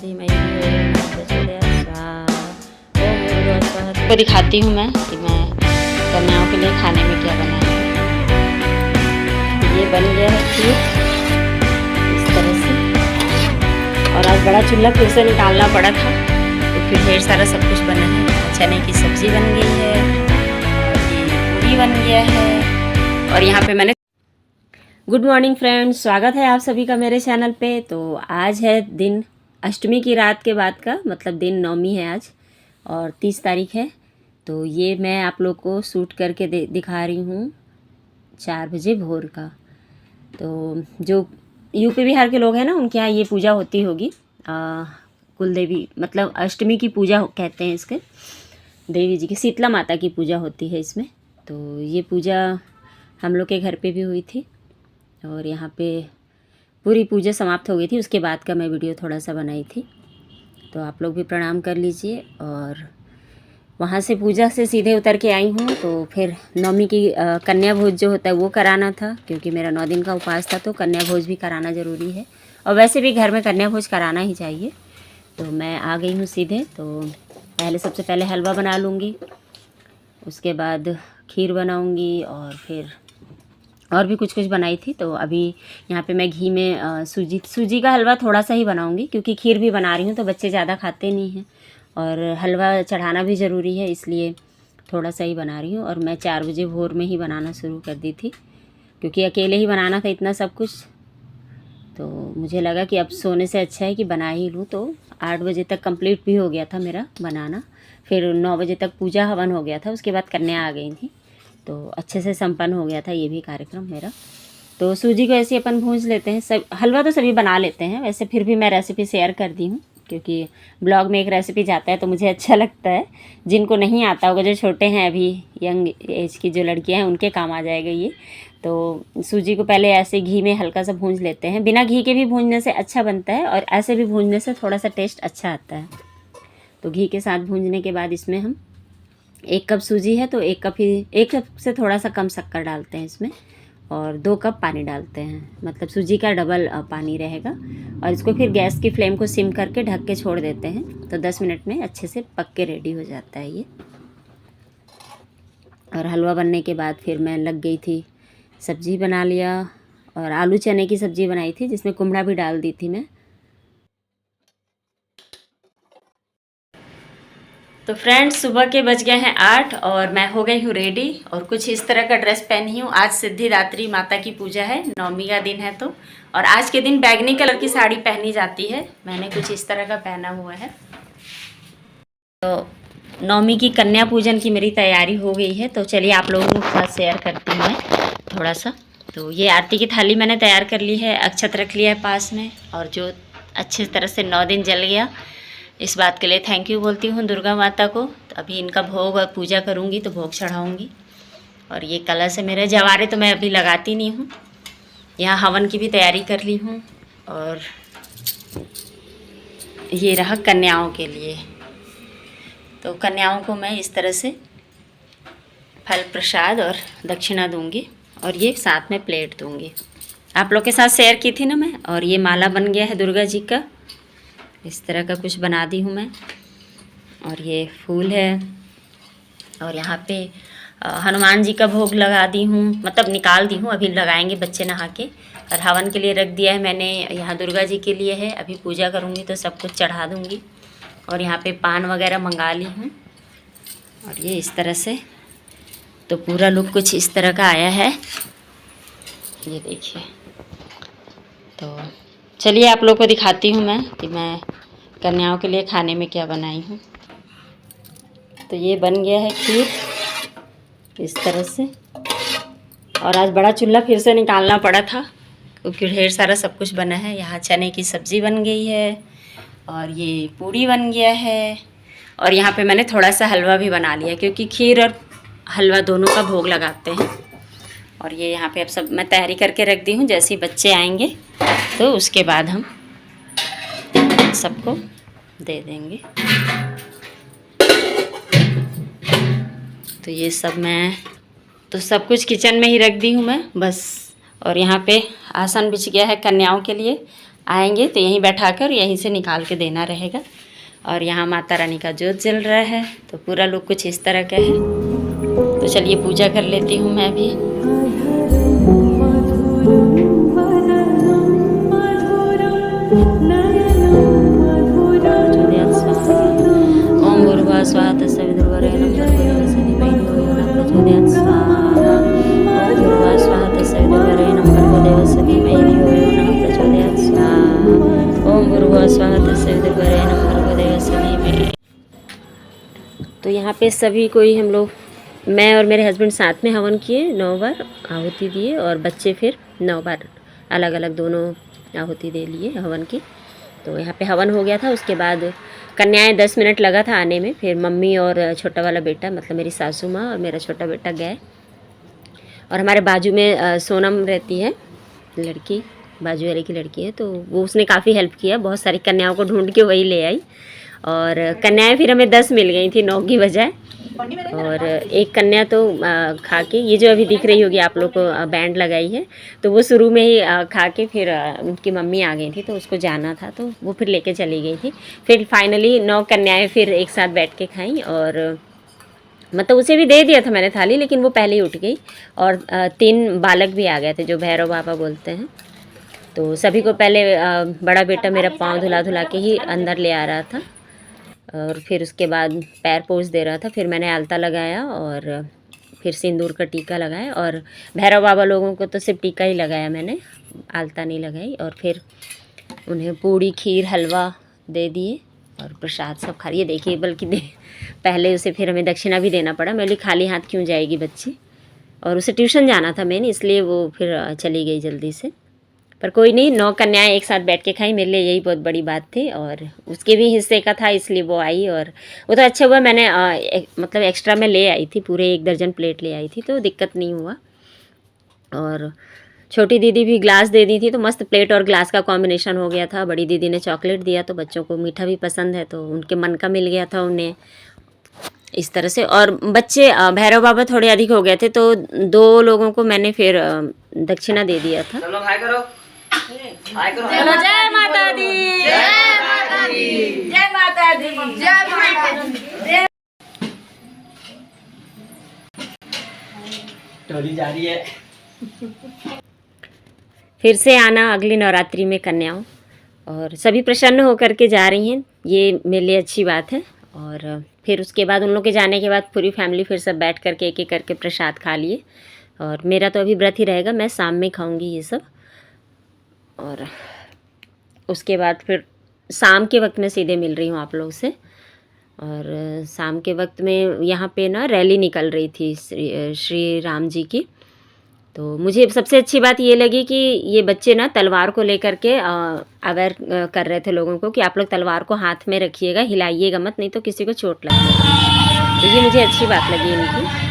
को दिखाती हूँ मैं कि मैं कन्याओं के लिए खाने में क्या बनाई हूँ। ये बन गया है खीर इस तरह से। और आज बड़ा चूल्हा फिर से निकालना पड़ा था, तो फिर ढेर सारा सब कुछ बना है। चने की सब्ज़ी बन गई है, और ये पूरी बन गया है। और यहाँ पे मैंने गुड मॉर्निंग फ्रेंड्स, स्वागत है आप सभी का मेरे चैनल पे। तो आज है दिन अष्टमी की रात के बाद का, मतलब दिन नवमी है आज और 30 तारीख है। तो ये मैं आप लोग को शूट करके दिखा रही हूँ 4 बजे भोर का। तो जो यूपी बिहार के लोग हैं ना, उनके यहाँ ये पूजा होती होगी कुल देवी, मतलब अष्टमी की पूजा कहते हैं इसके, देवी जी की, शीतला माता की पूजा होती है इसमें। तो ये पूजा हम लोग के घर पे भी हुई थी और यहाँ पे पूरी पूजा समाप्त हो गई थी। उसके बाद का मैं वीडियो थोड़ा सा बनाई थी, तो आप लोग भी प्रणाम कर लीजिए। और वहाँ से पूजा से सीधे उतर के आई हूँ, तो फिर नवमी की कन्या भोज जो होता है वो कराना था, क्योंकि मेरा 9 दिन का उपवास था, तो कन्या भोज भी कराना ज़रूरी है। और वैसे भी घर में कन्या भोज कराना ही चाहिए। तो मैं आ गई हूँ सीधे। तो सबसे पहले हलवा बना लूँगी, उसके बाद खीर बनाऊँगी, और फिर और भी कुछ बनाई थी। तो अभी यहाँ पे मैं घी में सूजी का हलवा थोड़ा सा ही बनाऊँगी, क्योंकि खीर भी बना रही हूँ तो बच्चे ज़्यादा खाते नहीं हैं, और हलवा चढ़ाना भी ज़रूरी है, इसलिए थोड़ा सा ही बना रही हूँ। और मैं 4 बजे भोर में ही बनाना शुरू कर दी थी, क्योंकि अकेले ही बनाना था इतना सब कुछ। तो मुझे लगा कि अब सोने से अच्छा है कि बना ही लूँ। तो 8 बजे तक कंप्लीट भी हो गया था मेरा बनाना। फिर 9 बजे तक पूजा हवन हो गया था, उसके बाद कन्या आ गई थी, तो अच्छे से संपन्न हो गया था ये भी कार्यक्रम मेरा। तो सूजी को ऐसे अपन भूंज लेते हैं। सब हलवा तो सभी बना लेते हैं वैसे, फिर भी मैं रेसिपी शेयर कर दी हूँ, क्योंकि ब्लॉग में एक रेसिपी जाता है तो मुझे अच्छा लगता है। जिनको नहीं आता होगा, जो छोटे हैं अभी यंग एज की जो लड़कियां हैं, उनके काम आ जाएगा ये। तो सूजी को पहले ऐसे घी में हल्का सा भूंज लेते हैं। बिना घी के भी भूंजने से अच्छा बनता है, और ऐसे भी भूंजने से थोड़ा सा टेस्ट अच्छा आता है। तो घी के साथ भूंजने के बाद इसमें हम 1 कप सूजी है तो 1 कप से थोड़ा सा कम शक्कर डालते हैं इसमें, और 2 कप पानी डालते हैं, मतलब सूजी का डबल पानी रहेगा। और इसको फिर गैस की फ्लेम को सिम करके ढक के छोड़ देते हैं, तो 10 मिनट में अच्छे से पक के रेडी हो जाता है ये। और हलवा बनने के बाद फिर मैं लग गई थी, सब्ज़ी बना लिया, और आलू चने की सब्ज़ी बनाई थी, जिसमें कुमड़ा भी डाल दी थी मैं। तो फ्रेंड्स, सुबह के बज गए हैं 8 और मैं हो गई हूँ रेडी, और कुछ इस तरह का ड्रेस पहनी हूँ। आज सिद्धिदात्री माता की पूजा है, नवमी का दिन है, तो और आज के दिन बैगनी कलर की साड़ी पहनी जाती है। मैंने कुछ इस तरह का पहना हुआ है। तो नवमी की कन्या पूजन की मेरी तैयारी हो गई है, तो चलिए आप लोगों के साथ शेयर करती हूँ मैं थोड़ा सा। तो ये आरती की थाली मैंने तैयार कर ली है, अक्षत रख लिया है पास में, और जो अच्छी तरह से 9 दिन जल गया, इस बात के लिए थैंक यू बोलती हूँ दुर्गा माता को। तो अभी इनका भोग और पूजा करूँगी, तो भोग चढ़ाऊँगी। और ये कलश है मेरे, जवारे तो मैं अभी लगाती नहीं हूँ। यहाँ हवन की भी तैयारी कर ली हूँ, और ये रहा कन्याओं के लिए। तो कन्याओं को मैं इस तरह से फल प्रसाद और दक्षिणा दूँगी, और ये साथ में प्लेट दूँगी। आप लोग के साथ शेयर की थी ना मैं। और ये माला बन गया है दुर्गा जी का, इस तरह का कुछ बना दी हूँ मैं। और ये फूल है, और यहाँ पे हनुमान जी का भोग लगा दी हूँ, मतलब निकाल दी हूँ, अभी लगाएंगे बच्चे नहा के। और हवन के लिए रख दिया है मैंने, यहाँ दुर्गा जी के लिए है। अभी पूजा करूँगी तो सब कुछ चढ़ा दूँगी। और यहाँ पे पान वगैरह मंगा ली हूँ, और ये इस तरह से। तो पूरा लुक कुछ इस तरह का आया है, ये देखिए। तो चलिए आप लोग को दिखाती हूँ मैं कि मैं कन्याओं के लिए खाने में क्या बनाई हूँ। तो ये बन गया है खीर इस तरह से। और आज बड़ा चूल्हा फिर से निकालना पड़ा था, क्योंकि ढेर सारा सब कुछ बना है। यहाँ चने की सब्ज़ी बन गई है, और ये पूड़ी बन गया है, और यहाँ पे मैंने थोड़ा सा हलवा भी बना लिया, क्योंकि खीर और हलवा दोनों का भोग लगाते हैं। और ये यहाँ पे अब सब मैं तैयारी करके रख दी हूँ, जैसे ही बच्चे आएंगे तो उसके बाद हम सबको दे देंगे। तो ये सब मैं तो सब कुछ किचन में ही रख दी हूँ मैं बस। और यहाँ पे आसन बिछ गया है कन्याओं के लिए। आएंगे तो यहीं बैठा कर यहीं से निकाल के देना रहेगा। और यहाँ माता रानी का जोत जल रहा है, तो पूरा लुक कुछ इस तरह का है। तो चलिए पूजा कर लेती हूँ मैं भी। ओम भूर्भुवः स्वः तत्सवितुर्वरेण्यं भर्गो देवस्य धीमहि धियो यो नः प्रचोदयात् स्वाहा। ओम भूर्भुवः स्वः तत्सवितुर्वरेण्यं भर्गो देवस्य धीमहि धियो यो नः प्रचोदयात् स्वाहा। ओम भूर्भुवः स्वः तत्सवितुर्वरेण्यं भर्गो देवस्य धीमहि। तो यहाँ पे सभी कोई हम लोग, मैं और मेरे हस्बैंड साथ में हवन किए, 9 बार आहुति दिए, और बच्चे फिर 9 बार अलग अलग दोनों आहुति दे लिए हवन की। तो यहाँ पे हवन हो गया था। उसके बाद कन्याएं 10 मिनट लगा था आने में। फिर मम्मी और छोटा वाला बेटा, मतलब मेरी सासू माँ और मेरा छोटा बेटा गए। और हमारे बाजू में सोनम रहती है, लड़की, बाजू वाले की लड़की है, तो वो उसने काफ़ी हेल्प किया, बहुत सारी कन्याओं को ढूंढ के वही ले आई। और कन्याएं फिर हमें 10 मिल गई थी, 9 की बजाय। और एक कन्या तो खा के, ये जो अभी दिख रही होगी आप लोग को, बैंड लगाई है, तो वो शुरू में ही खा के फिर उनकी मम्मी आ गई थी, तो उसको जाना था तो वो फिर लेके चली गई थी। फिर फाइनली 9 कन्याएं फिर एक साथ बैठ के खाईं। और मतलब उसे भी दे दिया था मैंने थाली, लेकिन वो पहले ही उठ गई। और 3 बालक भी आ गए थे जो भैरव बाबा बोलते हैं। तो सभी को पहले बड़ा बेटा मेरा पाँव धुला धुला के ही अंदर ले आ रहा था, और फिर उसके बाद पैर पोंछ दे रहा था। फिर मैंने आलता लगाया और फिर सिंदूर का टीका लगाया। और भैरव बाबा लोगों को तो सिर्फ टीका ही लगाया मैंने, आलता नहीं लगाई। और फिर उन्हें पूड़ी, खीर, हलवा दे दिए और प्रसाद सब खा लिए। देखिए, बल्कि पहले उसे फिर हमें दक्षिणा भी देना पड़ा। मैं बोली खाली हाथ क्यों जाएगी बच्ची, और उसे ट्यूशन जाना था मैंने, इसलिए वो फिर चली गई जल्दी से। पर कोई नहीं, 9 कन्याएं एक साथ बैठ के खाई, मेरे लिए यही बहुत बड़ी बात थी। और उसके भी हिस्से का था, इसलिए वो आई। और वो तो अच्छा हुआ, मैंने मतलब एक्स्ट्रा में ले आई थी, पूरे 1 दर्जन प्लेट ले आई थी, तो दिक्कत नहीं हुआ। और छोटी दीदी भी ग्लास दे दी थी, तो मस्त प्लेट और ग्लास का कॉम्बिनेशन हो गया था। बड़ी दीदी ने चॉकलेट दिया, तो बच्चों को मीठा भी पसंद है, तो उनके मन का मिल गया था उन्हें, इस तरह से। और बच्चे भैरव बाबा थोड़े अधिक हो गए थे, तो 2 लोगों को मैंने फिर दक्षिणा दे दिया था। चलो हाय करो, हाय करो। चलो, जय माता दी, जय माता दी, जय माता दी, जय माता दी। टोली जा रही है। फिर से आना अगली नवरात्रि में कन्याओं, और सभी प्रसन्न होकर के जा रही हैं, ये मेरे लिए अच्छी बात है। और फिर उसके बाद उन लोग के जाने के बाद पूरी फैमिली फिर सब बैठ करके एक एक करके प्रसाद खा लिए। और मेरा तो अभी व्रत ही रहेगा, मैं शाम में खाऊंगी ये सब। और उसके बाद फिर शाम के वक्त में सीधे मिल रही हूँ आप लोग से। और शाम के वक्त में यहाँ पे ना रैली निकल रही थी श्री राम जी की। तो मुझे सबसे अच्छी बात ये लगी कि ये बच्चे ना तलवार को लेकर के अवेयर कर रहे थे लोगों को कि आप लोग तलवार को हाथ में रखिएगा, हिलाइएगा मत, नहीं तो किसी को चोट लगेगी। तो ये मुझे अच्छी बात लगी इनकी।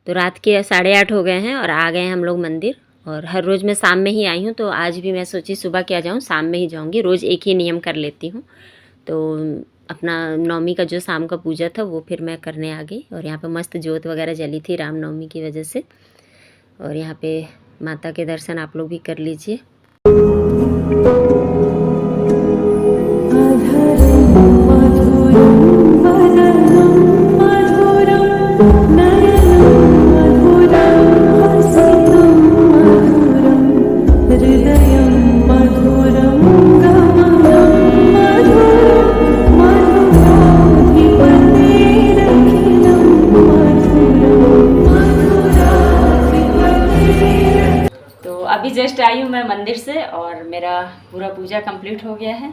तो रात के 8:30 हो गए हैं और आ गए हैं हम लोग मंदिर। और हर रोज़ मैं शाम में ही आई हूँ, तो आज भी मैं सोची सुबह क्या जाऊँ, शाम में ही जाऊँगी। रोज़ एक ही नियम कर लेती हूँ। तो अपना नवमी का जो शाम का पूजा था वो फिर मैं करने आ गई। और यहाँ पे मस्त जोत वगैरह जली थी रामनवमी की वजह से। और यहाँ पे माता के दर्शन आप लोग भी कर लीजिए। अभी जस्ट आई हूँ मैं मंदिर से और मेरा पूरा पूजा कंप्लीट हो गया है।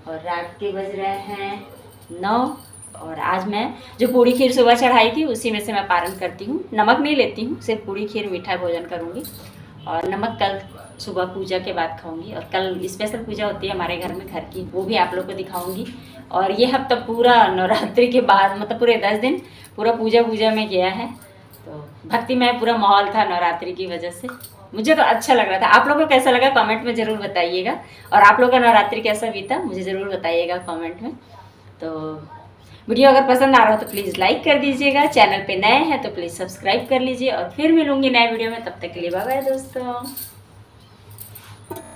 और रात के बज रहे हैं 9। और आज मैं जो पूड़ी खीर सुबह चढ़ाई थी उसी में से मैं पारण करती हूँ। नमक नहीं लेती हूँ, सिर्फ पूड़ी खीर मीठा भोजन करूँगी। और नमक कल सुबह पूजा के बाद खाऊंगी। और कल स्पेशल पूजा होती है हमारे घर में, घर की, वो भी आप लोग को दिखाऊंगी। और ये हफ्ता पूरा नवरात्रि के बाद, मतलब पूरे 10 दिन पूरा पूजा में गया है। तो भक्ति में पूरा माहौल था नवरात्रि की वजह से। मुझे तो अच्छा लग रहा था। आप लोगों को कैसा लगा कमेंट में ज़रूर बताइएगा, और आप लोगों का नवरात्रि कैसा बीता मुझे ज़रूर बताइएगा कमेंट में। तो वीडियो अगर पसंद आ रहा हो तो प्लीज़ लाइक कर दीजिएगा, चैनल पे नए हैं तो प्लीज़ सब्सक्राइब कर लीजिए, और फिर मिलूंगी नए वीडियो में। तब तक के लिए बाय बाय दोस्तों।